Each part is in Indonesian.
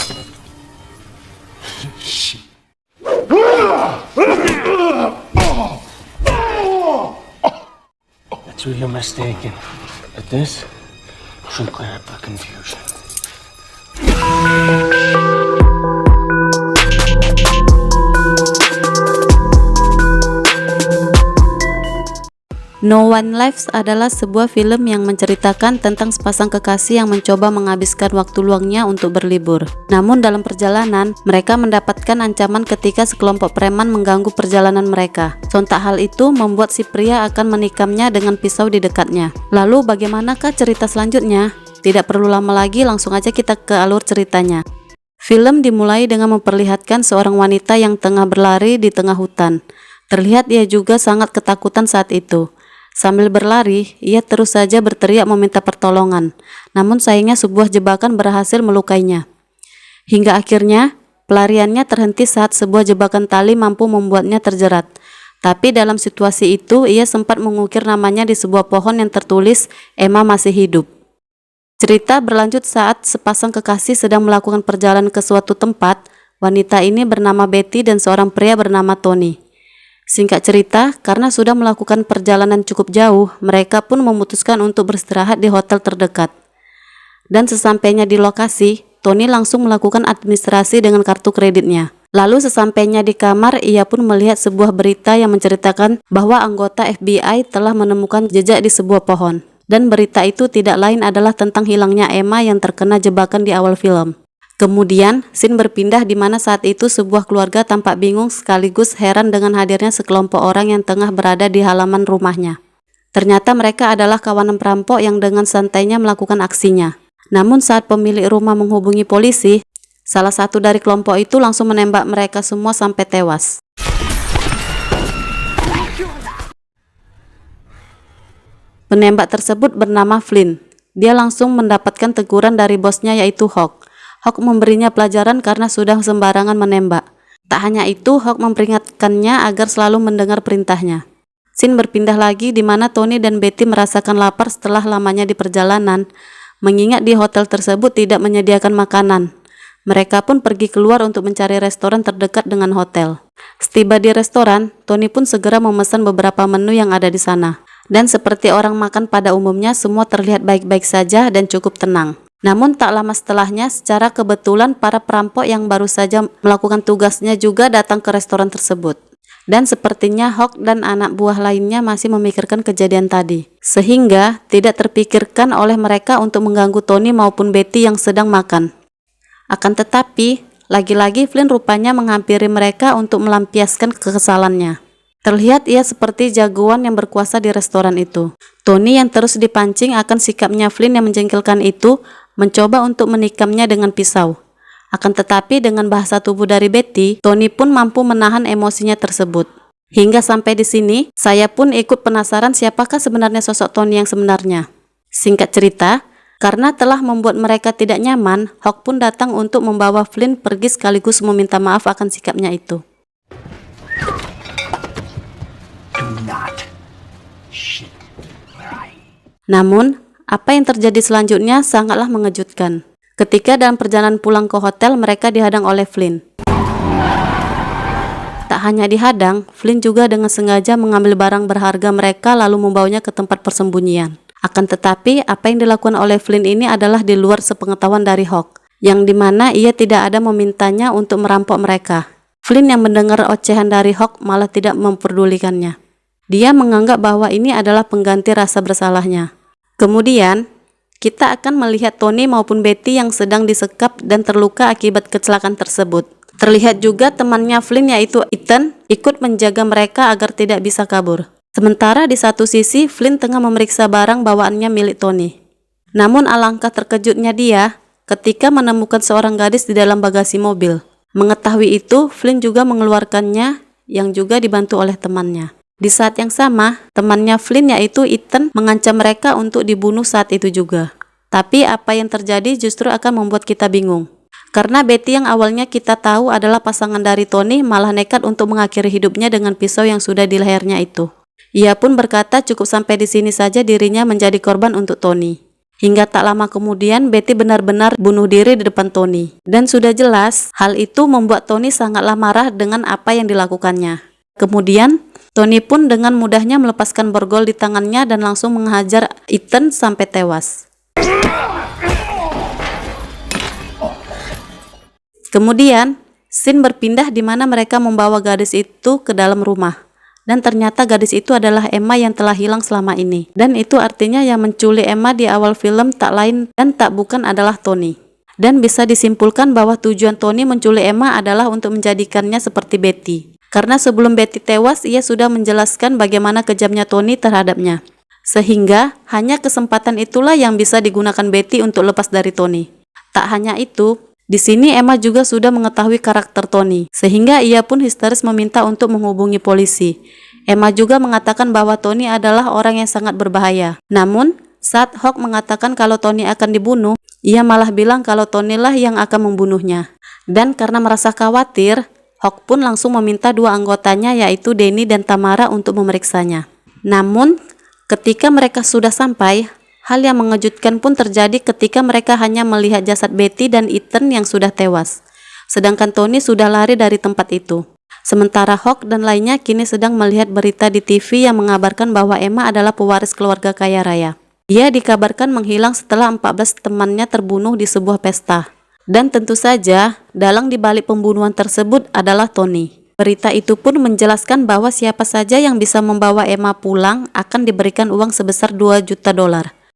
That's where you're mistaken. But this should clear up the confusion. No One Lives adalah sebuah film yang menceritakan tentang sepasang kekasih yang mencoba menghabiskan waktu luangnya untuk berlibur. Namun dalam perjalanan, mereka mendapatkan ancaman ketika sekelompok preman mengganggu perjalanan mereka. Sontak hal itu membuat si pria akan menikamnya dengan pisau di dekatnya. Lalu bagaimanakah cerita selanjutnya? Tidak perlu lama lagi, langsung aja kita ke alur ceritanya. Film dimulai dengan memperlihatkan seorang wanita yang tengah berlari di tengah hutan. Terlihat ia juga sangat ketakutan saat itu. Sambil berlari, ia terus saja berteriak meminta pertolongan. Namun sayangnya sebuah jebakan berhasil melukainya. Hingga akhirnya, pelariannya terhenti saat sebuah jebakan tali mampu membuatnya terjerat. Tapi dalam situasi itu, ia sempat mengukir namanya di sebuah pohon yang tertulis, "Emma masih hidup." Cerita berlanjut saat sepasang kekasih sedang melakukan perjalanan ke suatu tempat. Wanita ini bernama Betty dan seorang pria bernama Tony. Singkat cerita, karena sudah melakukan perjalanan cukup jauh, mereka pun memutuskan untuk beristirahat di hotel terdekat. Dan sesampainya di lokasi, Tony langsung melakukan administrasi dengan kartu kreditnya. Lalu sesampainya di kamar, ia pun melihat sebuah berita yang menceritakan bahwa anggota FBI telah menemukan jejak di sebuah pohon. Dan berita itu tidak lain adalah tentang hilangnya Emma yang terkena jebakan di awal film. Kemudian, scene berpindah di mana saat itu sebuah keluarga tampak bingung sekaligus heran dengan hadirnya sekelompok orang yang tengah berada di halaman rumahnya. Ternyata mereka adalah kawanan perampok yang dengan santainya melakukan aksinya. Namun saat pemilik rumah menghubungi polisi, salah satu dari kelompok itu langsung menembak mereka semua sampai tewas. Penembak tersebut bernama Flynn. Dia langsung mendapatkan teguran dari bosnya yaitu Hawk. Hawk memberinya pelajaran karena sudah sembarangan menembak. Tak hanya itu, Hawk memperingatkannya agar selalu mendengar perintahnya. Scene berpindah lagi di mana Tony dan Betty merasakan lapar setelah lamanya di perjalanan, mengingat di hotel tersebut tidak menyediakan makanan. Mereka pun pergi keluar untuk mencari restoran terdekat dengan hotel. Setiba di restoran, Tony pun segera memesan beberapa menu yang ada di sana. Dan seperti orang makan pada umumnya, semua terlihat baik-baik saja dan cukup tenang. Namun tak lama setelahnya, secara kebetulan para perampok yang baru saja melakukan tugasnya juga datang ke restoran tersebut. Dan sepertinya Hawk dan anak buah lainnya masih memikirkan kejadian tadi. Sehingga tidak terpikirkan oleh mereka untuk mengganggu Tony maupun Betty yang sedang makan. Akan tetapi, lagi-lagi Flynn rupanya menghampiri mereka untuk melampiaskan kekesalannya. Terlihat ia seperti jagoan yang berkuasa di restoran itu. Tony yang terus dipancing akan sikapnya Flynn yang menjengkelkan itu, mencoba untuk menikamnya dengan pisau. Akan tetapi dengan bahasa tubuh dari Betty, Tony pun mampu menahan emosinya tersebut. Hingga sampai di sini, saya pun ikut penasaran siapakah sebenarnya sosok Tony yang sebenarnya. Singkat cerita, karena telah membuat mereka tidak nyaman, Hawk pun datang untuk membawa Flynn pergi sekaligus meminta maaf akan sikapnya itu. Namun, apa yang terjadi selanjutnya sangatlah mengejutkan. Ketika dalam perjalanan pulang ke hotel, mereka dihadang oleh Flynn. Tak hanya dihadang, Flynn juga dengan sengaja mengambil barang berharga mereka lalu membawanya ke tempat persembunyian. Akan tetapi, apa yang dilakukan oleh Flynn ini adalah di luar sepengetahuan dari Hawk, yang dimana ia tidak ada memintanya untuk merampok mereka. Flynn yang mendengar ocehan dari Hawk malah tidak memperdulikannya. Dia menganggap bahwa ini adalah pengganti rasa bersalahnya. Kemudian, kita akan melihat Tony maupun Betty yang sedang disekap dan terluka akibat kecelakaan tersebut. Terlihat juga temannya Flynn yaitu Ethan ikut menjaga mereka agar tidak bisa kabur. Sementara di satu sisi, Flynn tengah memeriksa barang bawaannya milik Tony. Namun alangkah terkejutnya dia ketika menemukan seorang gadis di dalam bagasi mobil. Mengetahui itu, Flynn juga mengeluarkannya yang juga dibantu oleh temannya. Di saat yang sama, temannya Flynn yaitu Ethan mengancam mereka untuk dibunuh saat itu juga. Tapi apa yang terjadi justru akan membuat kita bingung. Karena Betty yang awalnya kita tahu adalah pasangan dari Tony malah nekat untuk mengakhiri hidupnya dengan pisau yang sudah di lehernya itu. Ia pun berkata cukup sampai di sini saja dirinya menjadi korban untuk Tony. Hingga tak lama kemudian Betty benar-benar bunuh diri di depan Tony. Dan sudah jelas, hal itu membuat Tony sangatlah marah dengan apa yang dilakukannya. Kemudian, Tony pun dengan mudahnya melepaskan borgol di tangannya dan langsung menghajar Ethan sampai tewas. Kemudian, scene berpindah di mana mereka membawa gadis itu ke dalam rumah. Dan ternyata gadis itu adalah Emma yang telah hilang selama ini. Dan itu artinya yang menculik Emma di awal film tak lain dan tak bukan adalah Tony. Dan bisa disimpulkan bahwa tujuan Tony menculik Emma adalah untuk menjadikannya seperti Betty. Karena sebelum Betty tewas, ia sudah menjelaskan bagaimana kejamnya Tony terhadapnya. Sehingga hanya kesempatan itulah yang bisa digunakan Betty untuk lepas dari Tony. Tak hanya itu, di sini Emma juga sudah mengetahui karakter Tony, sehingga ia pun histeris meminta untuk menghubungi polisi. Emma juga mengatakan bahwa Tony adalah orang yang sangat berbahaya. Namun, saat Hawk mengatakan kalau Tony akan dibunuh, ia malah bilang kalau Tony lah yang akan membunuhnya. Dan karena merasa khawatir, Hawk pun langsung meminta dua anggotanya yaitu Danny dan Tamara untuk memeriksanya. Namun, ketika mereka sudah sampai, hal yang mengejutkan pun terjadi ketika mereka hanya melihat jasad Betty dan Ethan yang sudah tewas. Sedangkan Tony sudah lari dari tempat itu. Sementara Hawk dan lainnya kini sedang melihat berita di TV yang mengabarkan bahwa Emma adalah pewaris keluarga kaya raya. Ia dikabarkan menghilang setelah 14 temannya terbunuh di sebuah pesta. Dan tentu saja, dalang di balik pembunuhan tersebut adalah Tony. Berita itu pun menjelaskan bahwa siapa saja yang bisa membawa Emma pulang akan diberikan uang sebesar $2 juta.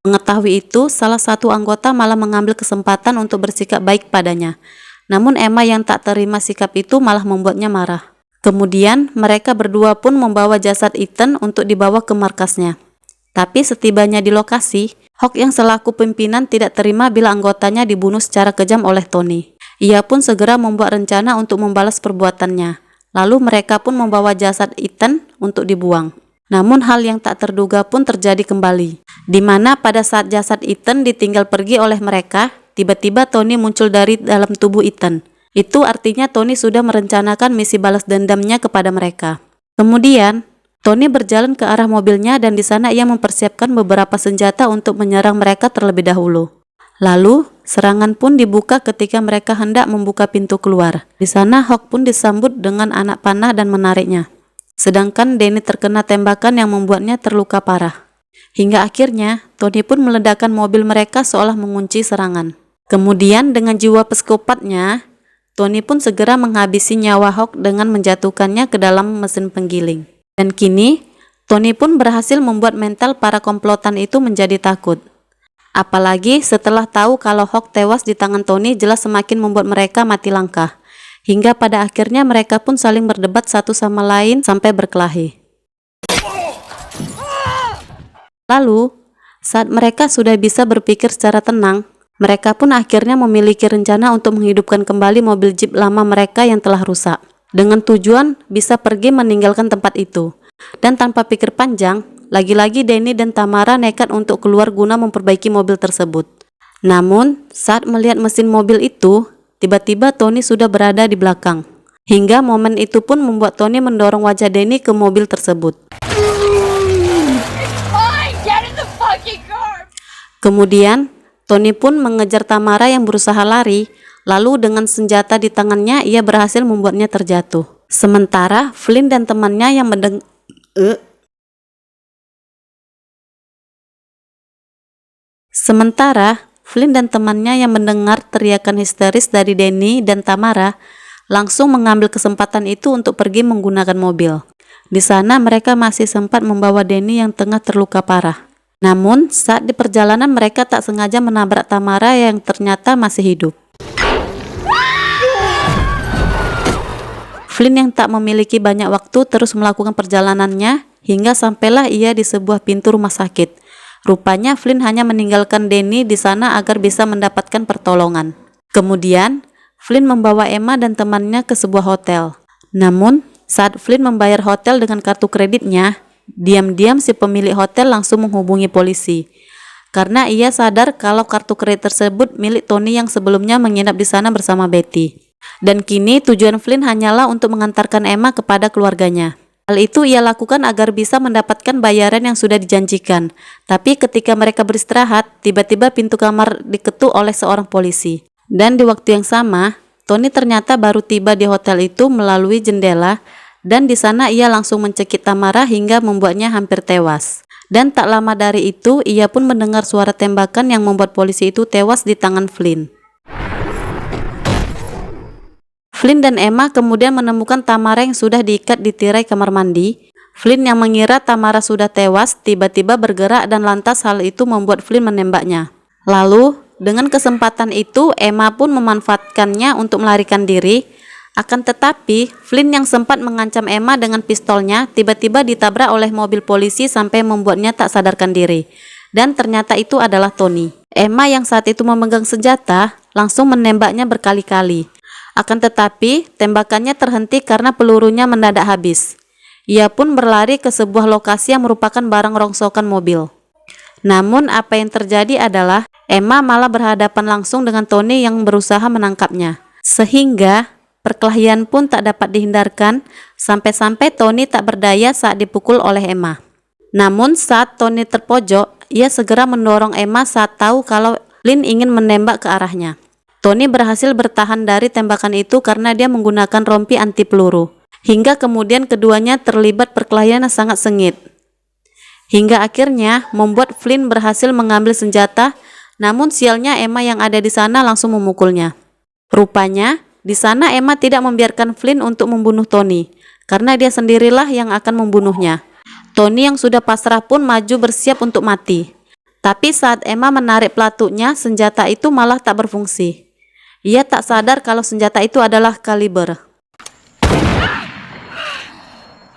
Mengetahui itu, salah satu anggota malah mengambil kesempatan untuk bersikap baik padanya. Namun Emma yang tak terima sikap itu malah membuatnya marah. Kemudian, mereka berdua pun membawa jasad Ethan untuk dibawa ke markasnya. Tapi setibanya di lokasi, Hawk yang selaku pimpinan tidak terima bila anggotanya dibunuh secara kejam oleh Tony. Ia pun segera membuat rencana untuk membalas perbuatannya. Lalu mereka pun membawa jasad Ethan untuk dibuang. Namun hal yang tak terduga pun terjadi kembali, di mana pada saat jasad Ethan ditinggal pergi oleh mereka, tiba-tiba Tony muncul dari dalam tubuh Ethan. Itu artinya Tony sudah merencanakan misi balas dendamnya kepada mereka. Kemudian, Tony berjalan ke arah mobilnya dan di sana ia mempersiapkan beberapa senjata untuk menyerang mereka terlebih dahulu. Lalu, serangan pun dibuka ketika mereka hendak membuka pintu keluar. Di sana Hawk pun disambut dengan anak panah dan menariknya. Sedangkan Danny terkena tembakan yang membuatnya terluka parah. Hingga akhirnya, Tony pun meledakkan mobil mereka seolah mengunci serangan. Kemudian dengan jiwa psikopatnya, Tony pun segera menghabisi nyawa Hawk dengan menjatuhkannya ke dalam mesin penggiling. Dan kini, Tony pun berhasil membuat mental para komplotan itu menjadi takut. Apalagi setelah tahu kalau Hawk tewas di tangan Tony jelas semakin membuat mereka mati langkah. Hingga pada akhirnya mereka pun saling berdebat satu sama lain sampai berkelahi. Lalu, saat mereka sudah bisa berpikir secara tenang, mereka pun akhirnya memiliki rencana untuk menghidupkan kembali mobil Jeep lama mereka yang telah rusak. Dengan tujuan bisa pergi meninggalkan tempat itu. Dan tanpa pikir panjang, lagi-lagi Danny dan Tamara nekat untuk keluar guna memperbaiki mobil tersebut. Namun, saat melihat mesin mobil itu, tiba-tiba Tony sudah berada di belakang. Hingga momen itu pun membuat Tony mendorong wajah Danny ke mobil tersebut. Kemudian, Tony pun mengejar Tamara yang berusaha lari, lalu dengan senjata di tangannya ia berhasil membuatnya terjatuh. Sementara Flynn dan temannya yang mendengar teriakan histeris dari Danny dan Tamara, langsung mengambil kesempatan itu untuk pergi menggunakan mobil. Di sana mereka masih sempat membawa Danny yang tengah terluka parah. Namun, saat di perjalanan mereka tak sengaja menabrak Tamara yang ternyata masih hidup. Flynn yang tak memiliki banyak waktu terus melakukan perjalanannya hingga sampailah ia di sebuah pintu rumah sakit. Rupanya Flynn hanya meninggalkan Danny di sana agar bisa mendapatkan pertolongan. Kemudian, Flynn membawa Emma dan temannya ke sebuah hotel. Namun, saat Flynn membayar hotel dengan kartu kreditnya, diam-diam si pemilik hotel langsung menghubungi polisi. Karena ia sadar kalau kartu kredit tersebut milik Tony yang sebelumnya menginap di sana bersama Betty. Dan kini tujuan Flynn hanyalah untuk mengantarkan Emma kepada keluarganya. Hal itu ia lakukan agar bisa mendapatkan bayaran yang sudah dijanjikan. Tapi ketika mereka beristirahat, tiba-tiba pintu kamar diketuk oleh seorang polisi. Dan di waktu yang sama, Tony ternyata baru tiba di hotel itu melalui jendela, dan di sana ia langsung mencekik Tamara hingga membuatnya hampir tewas. Dan tak lama dari itu, ia pun mendengar suara tembakan yang membuat polisi itu tewas di tangan Flynn. Flynn dan Emma kemudian menemukan Tamara yang sudah diikat di tirai kamar mandi. Flynn yang mengira Tamara sudah tewas tiba-tiba bergerak dan lantas hal itu membuat Flynn menembaknya. Lalu, dengan kesempatan itu Emma pun memanfaatkannya untuk melarikan diri. Akan tetapi, Flynn yang sempat mengancam Emma dengan pistolnya tiba-tiba ditabrak oleh mobil polisi sampai membuatnya tak sadarkan diri. Dan ternyata itu adalah Tony. Emma yang saat itu memegang senjata langsung menembaknya berkali-kali. Akan tetapi, tembakannya terhenti karena pelurunya mendadak habis. Ia pun berlari ke sebuah lokasi yang merupakan barang rongsokan mobil. Namun, apa yang terjadi adalah Emma malah berhadapan langsung dengan Tony yang berusaha menangkapnya. Sehingga, perkelahian pun tak dapat dihindarkan, sampai-sampai Tony tak berdaya saat dipukul oleh Emma. Namun, saat Tony terpojok, ia segera mendorong Emma saat tahu kalau Flynn ingin menembak ke arahnya. Tony berhasil bertahan dari tembakan itu karena dia menggunakan rompi anti peluru. Hingga kemudian keduanya terlibat perkelahian yang sangat sengit. Hingga akhirnya membuat Flynn berhasil mengambil senjata, namun sialnya Emma yang ada di sana langsung memukulnya. Rupanya, di sana Emma tidak membiarkan Flynn untuk membunuh Tony, karena dia sendirilah yang akan membunuhnya. Tony yang sudah pasrah pun maju bersiap untuk mati. Tapi saat Emma menarik pelatutnya, senjata itu malah tak berfungsi. Ia tak sadar kalau senjata itu adalah kaliber.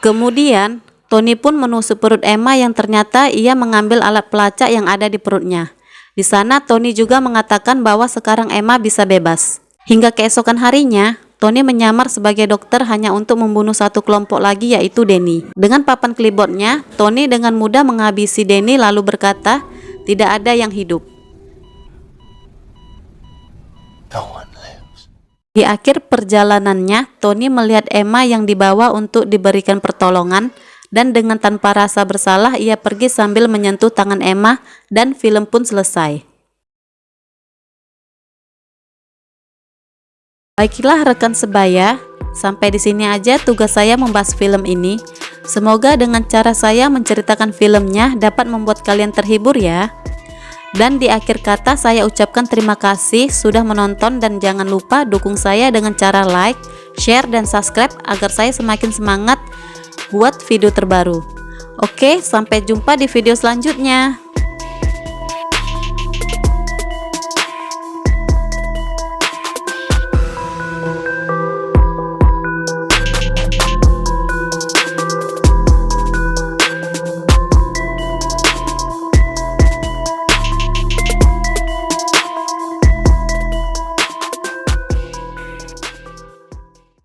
Kemudian, Tony pun menusuk perut Emma yang ternyata ia mengambil alat pelacak yang ada di perutnya. Di sana, Tony juga mengatakan bahwa sekarang Emma bisa bebas. Hingga keesokan harinya, Tony menyamar sebagai dokter hanya untuk membunuh satu kelompok lagi yaitu Danny. Dengan papan clipboardnya, Tony dengan mudah menghabisi Danny lalu berkata, tidak ada yang hidup. Di akhir perjalanannya, Tony melihat Emma yang dibawa untuk diberikan pertolongan dan dengan tanpa rasa bersalah ia pergi sambil menyentuh tangan Emma dan film pun selesai. Baiklah rekan sebaya, sampai di sini aja tugas saya membahas film ini. Semoga dengan cara saya menceritakan filmnya dapat membuat kalian terhibur ya. Dan di akhir kata saya ucapkan terima kasih sudah menonton dan jangan lupa dukung saya dengan cara like, share, dan subscribe agar saya semakin semangat buat video terbaru. Oke, sampai jumpa di video selanjutnya.